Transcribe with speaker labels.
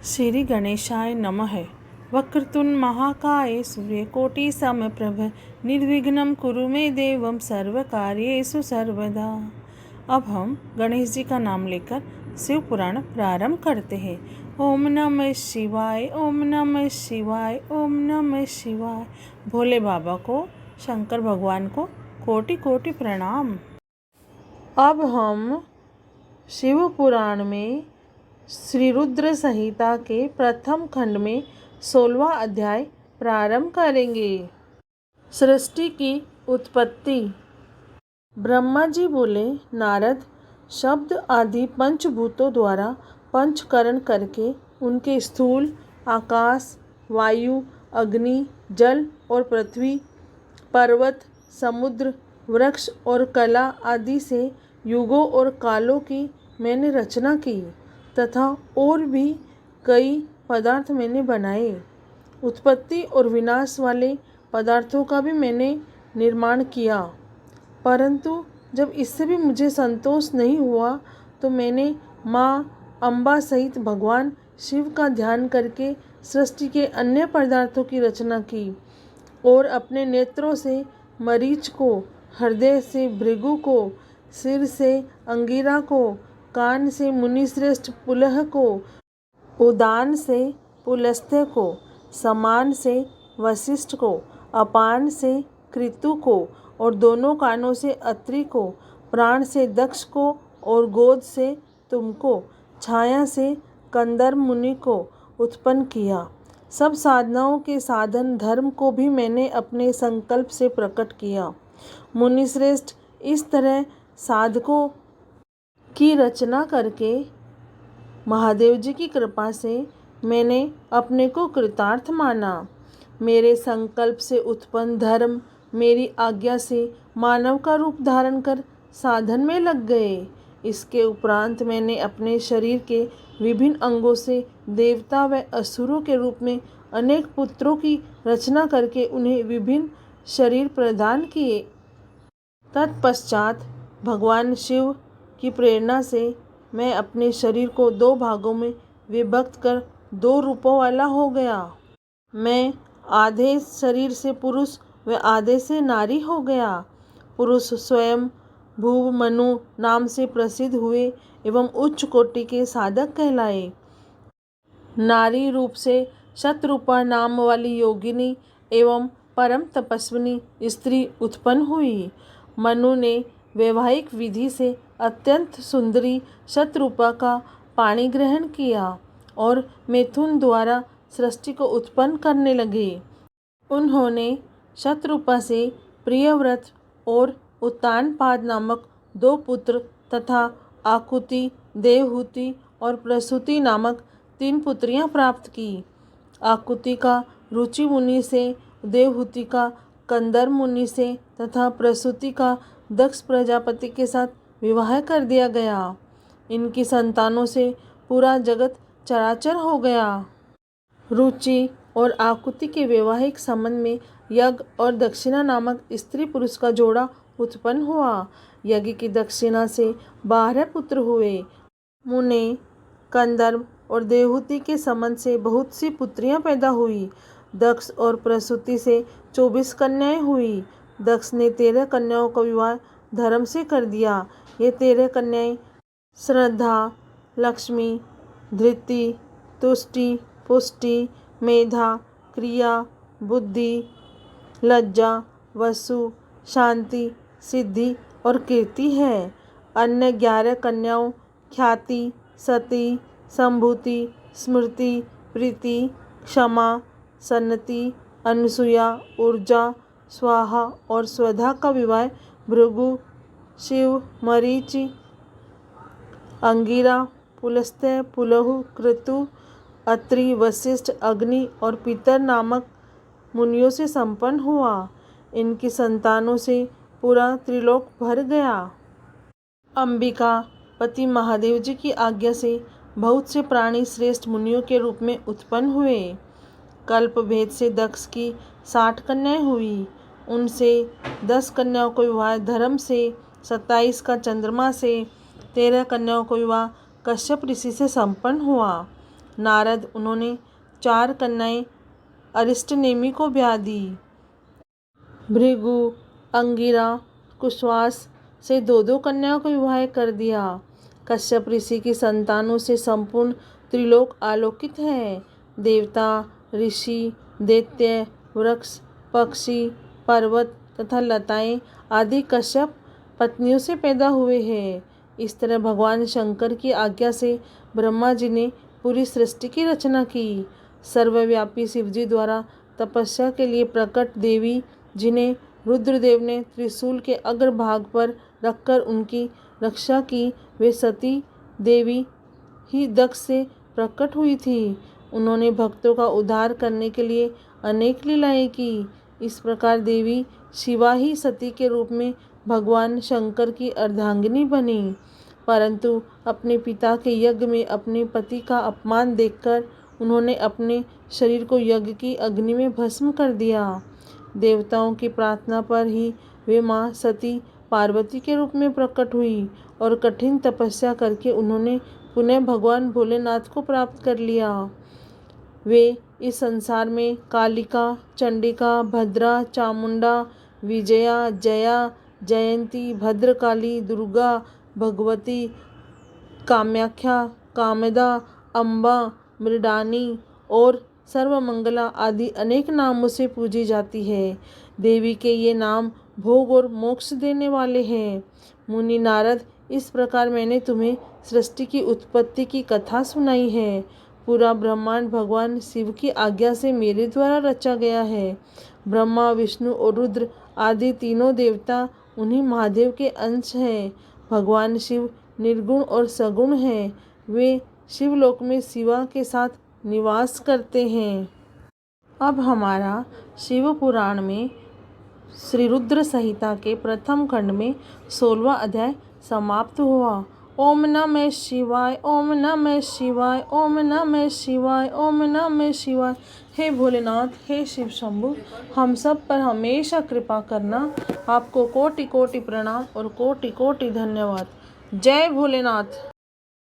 Speaker 1: श्री गणेशाय नमः। वक्रतुंड महाकाय सूर्यकोटि समप्रभ निर्विघ्नं कुरु मे देवं सर्वकार्येषु सर्वदा। अब हम गणेश जी का नाम लेकर शिव पुराण प्रारंभ करते हैं। ओम नमः शिवाय, ओम नमः शिवाय, ओम नमः शिवाय। भोले बाबा को, शंकर भगवान को कोटि कोटि प्रणाम। अब हम शिव पुराण में श्री रुद्र संहिता के प्रथम खंड में 16वां अध्याय प्रारंभ करेंगे। सृष्टि की उत्पत्ति। ब्रह्मा जी बोले, नारद, शब्द आदि पंचभूतों द्वारा पंचकरण करके उनके स्थूल आकाश, वायु, अग्नि, जल और पृथ्वी, पर्वत, समुद्र, वृक्ष और कला आदि से युगों और कालों की मैंने रचना की तथा और भी कई पदार्थ मैंने बनाए। उत्पत्ति और विनाश वाले पदार्थों का भी मैंने निर्माण किया, परंतु जब इससे भी मुझे संतोष नहीं हुआ तो मैंने माँ अम्बा सहित भगवान शिव का ध्यान करके सृष्टि के अन्य पदार्थों की रचना की और अपने नेत्रों से मरीच को, हृदय से भृगु को, सिर से अंगिरा को, कान से मुनिश्रेष्ठ पुलह को, उदान से पुलस्त्य को, समान से वशिष्ठ को, अपान से कृतु को और दोनों कानों से अत्रि को, प्राण से दक्ष को और गोद से तुमको, छाया से कंदर मुनि को उत्पन्न किया। सब साधनाओं के साधन धर्म को भी मैंने अपने संकल्प से प्रकट किया। मुनिश्रेष्ठ, इस तरह साधकों की रचना करके महादेव जी की कृपा से मैंने अपने को कृतार्थ माना। मेरे संकल्प से उत्पन्न धर्म मेरी आज्ञा से मानव का रूप धारण कर साधन में लग गए। इसके उपरांत मैंने अपने शरीर के विभिन्न अंगों से देवता व असुरों के रूप में अनेक पुत्रों की रचना करके उन्हें विभिन्न शरीर प्रदान किए। तत्पश्चात भगवान शिव की प्रेरणा से मैं अपने शरीर को 2 भागों में विभक्त कर 2 रूपों वाला हो गया। मैं आधे शरीर से पुरुष व आधे से नारी हो गया। पुरुष स्वयं भूव मनु नाम से प्रसिद्ध हुए एवं उच्च कोटि के साधक कहलाए। नारी रूप से शतरूपा नाम वाली योगिनी एवं परम तपस्विनी स्त्री उत्पन्न हुई। मनु ने वैवाहिक विधि से अत्यंत सुंदरी शतरूपा का पाणी ग्रहण किया और मैथुन द्वारा सृष्टि को उत्पन्न करने लगे। उन्होंने शतरूपा से प्रियव्रत और उत्तानपाद नामक 2 पुत्र तथा आकुति, देवहूति और प्रसूति नामक 3 पुत्रियां प्राप्त की। आकुति का रुचि मुनि से, देवहूति का कंदर मुनि से तथा प्रसूति का दक्ष प्रजापति के साथ विवाह कर दिया गया। इनकी संतानों से पूरा जगत चराचर हो गया। रुचि और आकुति के वैवाहिक संबंध में यज्ञ और दक्षिणा नामक स्त्री पुरुष का जोड़ा उत्पन्न हुआ। यज्ञ की दक्षिणा से 12 पुत्र हुए। मुने, कंदर्प और देवहूति के संबंध से बहुत सी पुत्रियां पैदा हुई। दक्ष और प्रसूति से 24 कन्याएं हुई। दक्ष ने 13 कन्याओं का विवाह धर्म से कर दिया। ये 13 कन्याएं श्रद्धा, लक्ष्मी, धृति, तुष्टि, पुष्टि, मेधा, क्रिया, बुद्धि, लज्जा, वसु, शांति, सिद्धि और कीर्ति है। अन्य 11 कन्याओं ख्याति, सती, संभूति, स्मृति, प्रीति, क्षमा, सन्नति, अनुसुया, ऊर्जा, स्वाहा और स्वधा का विवाह भृगु, शिव, मरीचि, अंगिरा, पुलस्त्य, पुलहु, कृतु, अत्रि, वशिष्ठ, अग्नि और पितर नामक मुनियों से संपन्न हुआ। इनकी संतानों से पूरा त्रिलोक भर गया। अंबिका पति महादेव जी की आज्ञा से बहुत से प्राणी श्रेष्ठ मुनियों के रूप में उत्पन्न हुए। कल्प भेद से दक्ष की 60 कन्याएं हुई। उनसे 10 कन्याओं को विवाह धर्म से, 27 का चंद्रमा से, 13 कन्याओं को विवाह कश्यप ऋषि से संपन्न हुआ। नारद उन्होंने 4 कन्याएं अरिष्टनेमि को ब्याह दी। भृगु, अंगिरा, कुश्वास से 2-2 कन्याओं को विवाह कर दिया। कश्यप ऋषि की संतानों से संपूर्ण त्रिलोक आलोकित है। देवता, ऋषि, दैत्य, वृक्ष, पक्षी, पर्वत तथा लताएं आदि कश्यप पत्नियों से पैदा हुए हैं। इस तरह भगवान शंकर की आज्ञा से ब्रह्मा जी ने पूरी सृष्टि की रचना की। सर्वव्यापी शिवजी द्वारा तपस्या के लिए प्रकट देवी जिन्हें रुद्रदेव ने त्रिशूल के अग्रभाग पर रखकर उनकी रक्षा की, वे सती देवी ही दक्ष से प्रकट हुई थी। उन्होंने भक्तों का उद्धार करने के लिए अनेक लीलाएं की। इस प्रकार देवी शिवा ही सती के रूप में भगवान शंकर की अर्धांगिनी बनी। परंतु अपने पिता के यज्ञ में अपने पति का अपमान देखकर उन्होंने अपने शरीर को यज्ञ की अग्नि में भस्म कर दिया। देवताओं की प्रार्थना पर ही वे माँ सती पार्वती के रूप में प्रकट हुई और कठिन तपस्या करके उन्होंने पुनः भगवान भोलेनाथ को प्राप्त कर लिया। वे इस संसार में कालिका, चंडिका, भद्रा, चामुंडा, विजया, जया, जयंती, भद्रकाली, दुर्गा, भगवती, कामाख्या, कामदा, अम्बा, मृडानी और सर्वमंगला आदि अनेक नामों से पूजी जाती है। देवी के ये नाम भोग और मोक्ष देने वाले हैं। मुनि नारद, इस प्रकार मैंने तुम्हें सृष्टि की उत्पत्ति की कथा सुनाई है। पूरा ब्रह्मांड भगवान शिव की आज्ञा से मेरे द्वारा रचा गया है। ब्रह्मा, विष्णु और रुद्र आदि तीनों देवता उन्हीं महादेव के अंश हैं। भगवान शिव निर्गुण और सगुण हैं। वे शिवलोक में शिवा के साथ निवास करते हैं। अब हमारा शिव पुराण में श्री रुद्र संहिता के प्रथम खंड में 16वां अध्याय समाप्त हुआ। ओम नमः शिवाय, ओम नमः शिवाय, ओम नमः शिवाय, ओम नमः शिवाय। हे भोलेनाथ, हे शिव शंभु, हम सब पर हमेशा कृपा करना। आपको कोटि कोटि प्रणाम और कोटि कोटि धन्यवाद। जय भोलेनाथ।